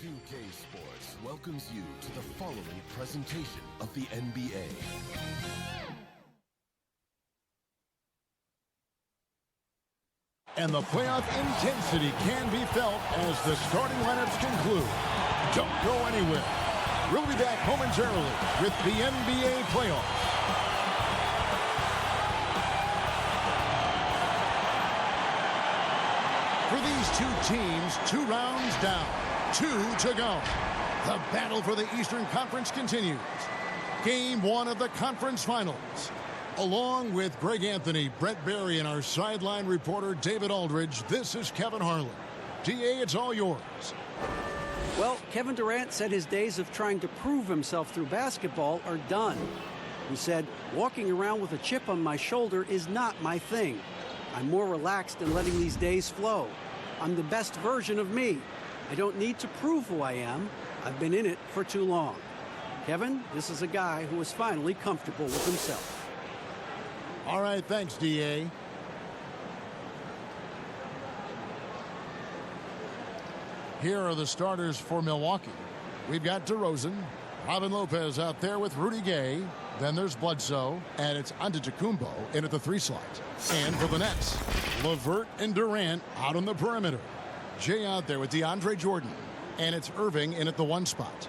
2K Sports welcomes you to the following presentation of the NBA. And the playoff intensity can be felt as the starting lineups conclude. Don't go anywhere. We'll be back momentarily with the NBA playoffs. For these two teams, 2 rounds down, 2 to go. The battle for the Eastern Conference continues. Game 1 of the conference finals. Along with Greg Anthony, Brett Barry, and our sideline reporter David Aldridge, this is Kevin Harlan. DA, it's all yours. Well, Kevin Durant said his days of trying to prove himself through basketball are done. He said, walking around with a chip on my shoulder is not my thing. I'm more relaxed in letting these days flow. I'm the best version of me. I don't need to prove who I am. I've been in it for too long. Kevin, this is a guy who is finally comfortable with himself. All right, thanks, DA. Here are the starters for Milwaukee. We've got DeRozan, Robin Lopez out there with Rudy Gay. Then there's Bledsoe, and it's Antetokounmpo in at the 3 slot. And for the Nets, LeVert and Durant out on the perimeter. Jay out there with DeAndre Jordan, and it's Irving in at the 1 spot.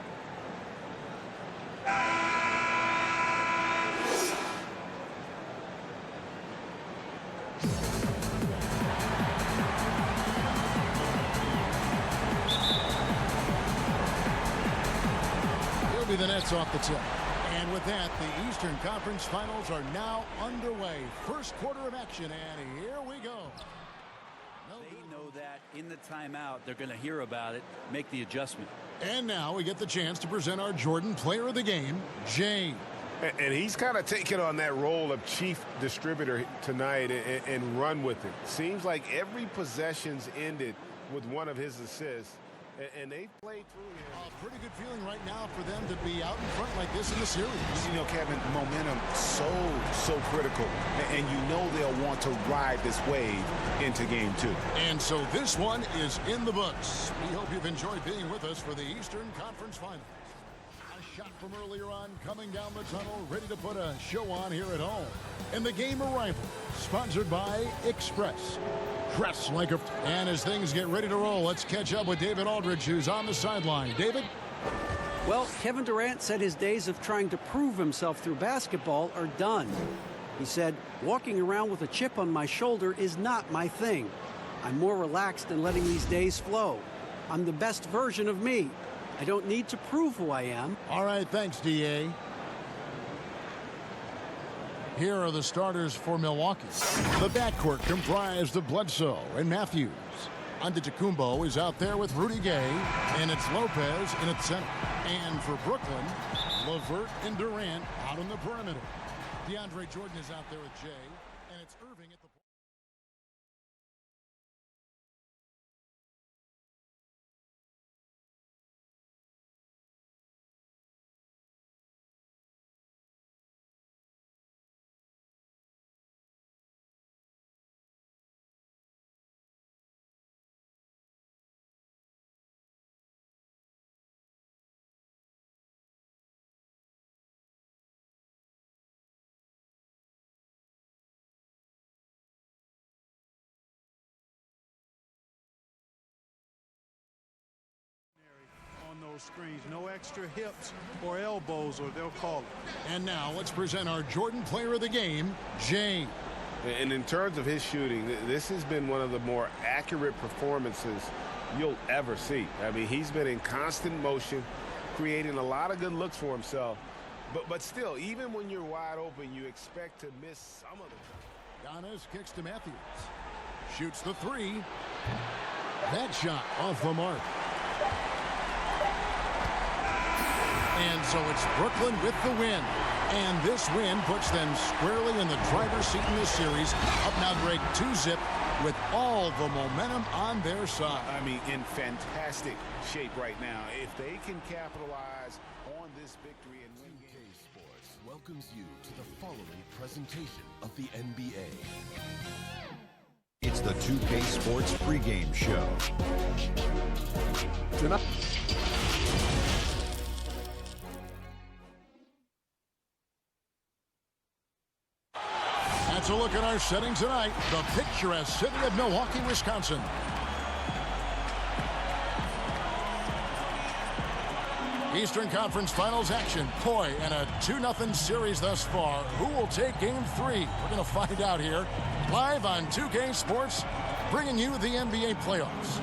He'll be the Nets off the tip. And with that, the Eastern Conference Finals are now underway. First quarter of action, and here we go. They know that in the timeout, they're going to hear about it, make the adjustment. And now we get the chance to present our Jordan Player of the Game, Jay. And he's kind of taken on that role of chief distributor tonight and run with it. Seems like every possession's ended with one of his assists. And they played through here. A pretty good feeling right now for them to be out in front like this in the series. You know, Kevin, momentum so critical. And you know they'll want to ride this wave into game 2. And so this one is in the books. We hope you've enjoyed being with us for the Eastern Conference Finals. A shot from earlier on coming down the tunnel, ready to put a show on here at home. And the game arrival, sponsored by Express. Dress like a... And as things get ready to roll, let's catch up with David Aldridge, who's on the sideline. David? Well, Kevin Durant said his days of trying to prove himself through basketball are done. He said, walking around with a chip on my shoulder is not my thing. I'm more relaxed in letting these days flow. I'm the best version of me. I don't need to prove who I am. All right, thanks, DA. Here are the starters for Milwaukee. The backcourt comprised of Bledsoe and Matthews. Antetokounmpo is out there with Rudy Gay, and it's Lopez in at center. And for Brooklyn, LeVert and Durant out on the perimeter. DeAndre Jordan is out there with Jay, and it's Irving at the... Those screens, no extra hips or elbows, or they'll call it. And now let's present our Jordan Player of the Game, Jay. And in terms of his shooting, this has been one of the more accurate performances you'll ever see. I mean, he's been in constant motion, creating a lot of good looks for himself. But still, even when you're wide open, you expect to miss some of them. Giannis kicks to Matthews. Shoots the 3. That shot off the mark. And so it's Brooklyn with the win. And this win puts them squarely in the driver's seat in this series. Up now, Greg, 2-zip with all the momentum on their side. I mean, in fantastic shape right now. If they can capitalize on this victory and win 2K Sports welcomes you to the following presentation of the NBA. It's the 2K Sports pregame show. Tonight. Let's look at our setting tonight. The picturesque city of Milwaukee, Wisconsin. Eastern Conference Finals action. Boy, and a 2-0 series thus far. Who will take Game 3? We're going to find out here. Live on 2K Sports, bringing you the NBA playoffs.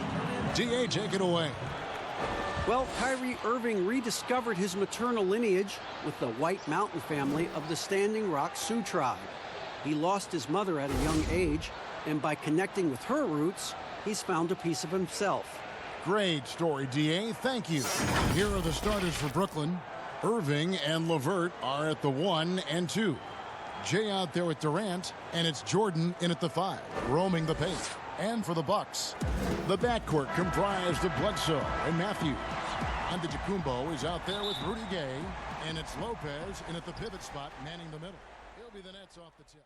DA, take it away. Well, Kyrie Irving rediscovered his maternal lineage with the White Mountain family of the Standing Rock Sioux tribe. He lost his mother at a young age, and by connecting with her roots, he's found a piece of himself. Great story, DA. Thank you. Here are the starters for Brooklyn. Irving and LeVert are at the 1 and 2. Jay out there with Durant, and it's Jordan in at the 5, roaming the paint. And for the Bucks, the backcourt comprised of Bledsoe and Matthews. Antetokounmpo is out there with Rudy Gay, and it's Lopez in at the pivot spot, manning the middle. He'll be the Nets off the tip.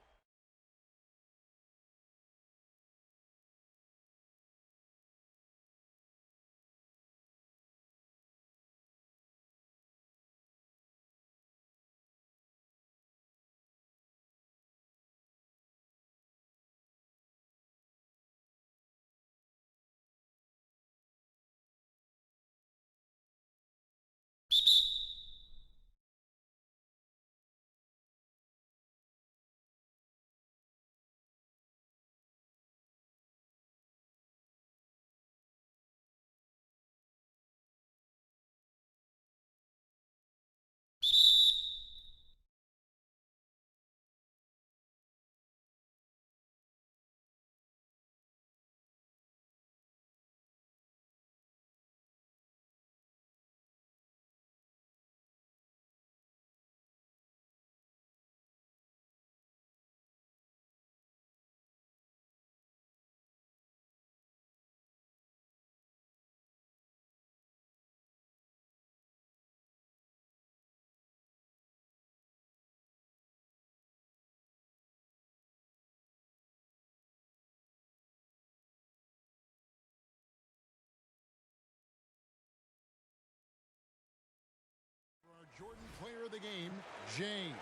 Jordan player of the game, Jay.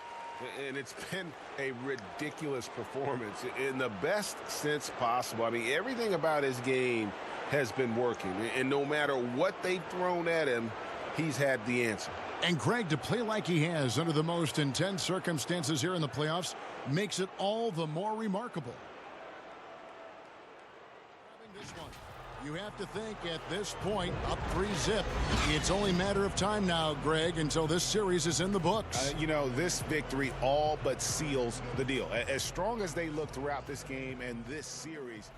And it's been a ridiculous performance in the best sense possible. I mean, everything about his game has been working. And no matter what they've thrown at him, he's had the answer. And Greg, to play like he has under the most intense circumstances here in the playoffs makes it all the more remarkable. This one. You have to think at this point, up 3-0. It's only a matter of time now, Greg, until this series is in the books. You know, this victory all but seals the deal. As strong as they look throughout this game and this series.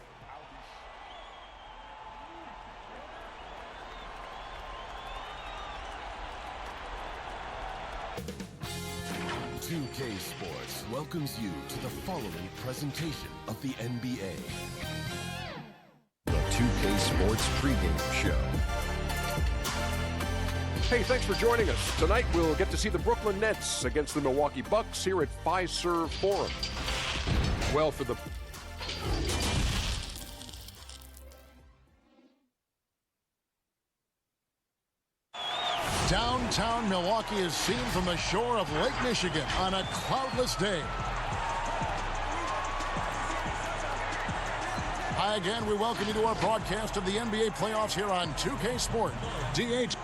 2K Sports welcomes you to the following presentation of the NBA. The 2K Sports pregame show. Hey, thanks for joining us. Tonight we'll get to see the Brooklyn Nets against the Milwaukee Bucks here at Fiserv Forum. Well, for the Downtown Milwaukee is seen from the shore of Lake Michigan on a cloudless day. Hi again, we welcome you to our broadcast of the NBA playoffs here on 2K Sport. DH.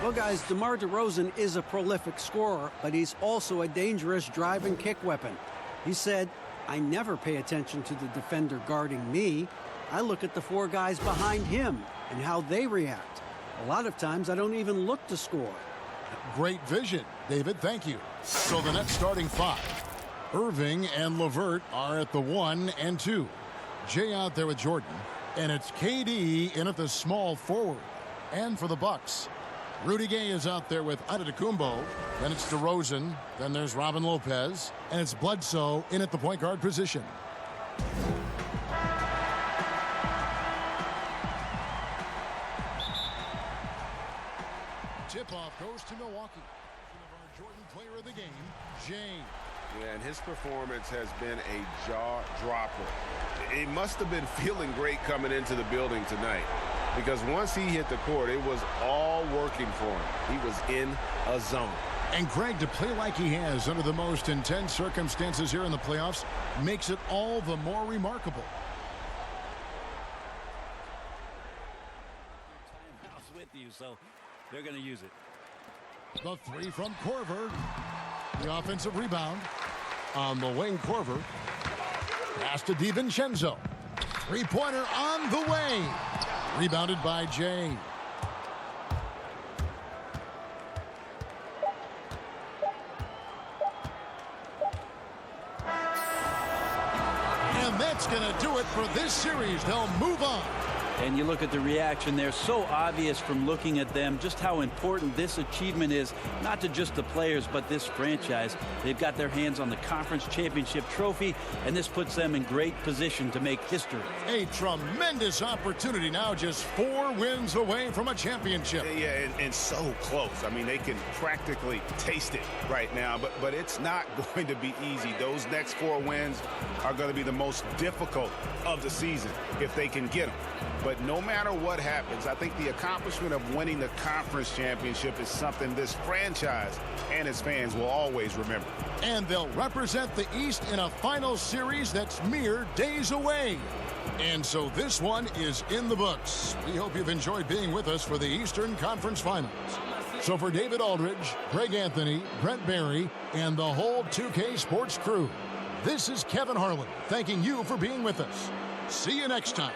Well, guys, DeMar DeRozan is a prolific scorer, but he's also a dangerous drive and kick weapon. He said, "I never pay attention to the defender guarding me. I look at the four guys behind him and how they react. A lot of times I don't even look to score." Great vision, David. Thank you. So the Nets starting 5. Irving and LeVert are at the 1 and 2. Jay out there with Jordan. And it's KD in at the small forward. And for the Bucks, Rudy Gay is out there with Antetokounmpo. Then it's DeRozan. Then there's Robin Lopez. And it's Bledsoe in at the point guard position. Tip-off goes to Milwaukee. Our Jordan player of the game, Jay. Yeah, and his performance has been a jaw-dropper. He must have been feeling great coming into the building tonight, because once he hit the court, it was all working for him. He was in a zone. And Greg, to play like he has under the most intense circumstances here in the playoffs makes it all the more remarkable. Timeout's with you, so they're going to use it. The three from Korver. The offensive rebound. On the wing, Korver. Pass to DiVincenzo. Three-pointer on the way. Rebounded by Jay. And that's going to do it for this series. They'll move on. And you look at the reaction there, so obvious from looking at them just how important this achievement is, not to just the players, but this franchise. They've got their hands on the conference championship trophy, and this puts them in great position to make history. A tremendous opportunity now, just 4 wins away from a championship. Yeah, and so close. I mean, they can practically taste it right now, but it's not going to be easy. Those next 4 wins are going to be the most difficult of the season if they can get them. But no matter what happens, I think the accomplishment of winning the conference championship is something this franchise and its fans will always remember. And they'll represent the East in a final series that's mere days away. And so this one is in the books. We hope you've enjoyed being with us for the Eastern Conference Finals. So for David Aldridge, Greg Anthony, Brent Barry, and the whole 2K Sports crew, this is Kevin Harlan thanking you for being with us. See you next time.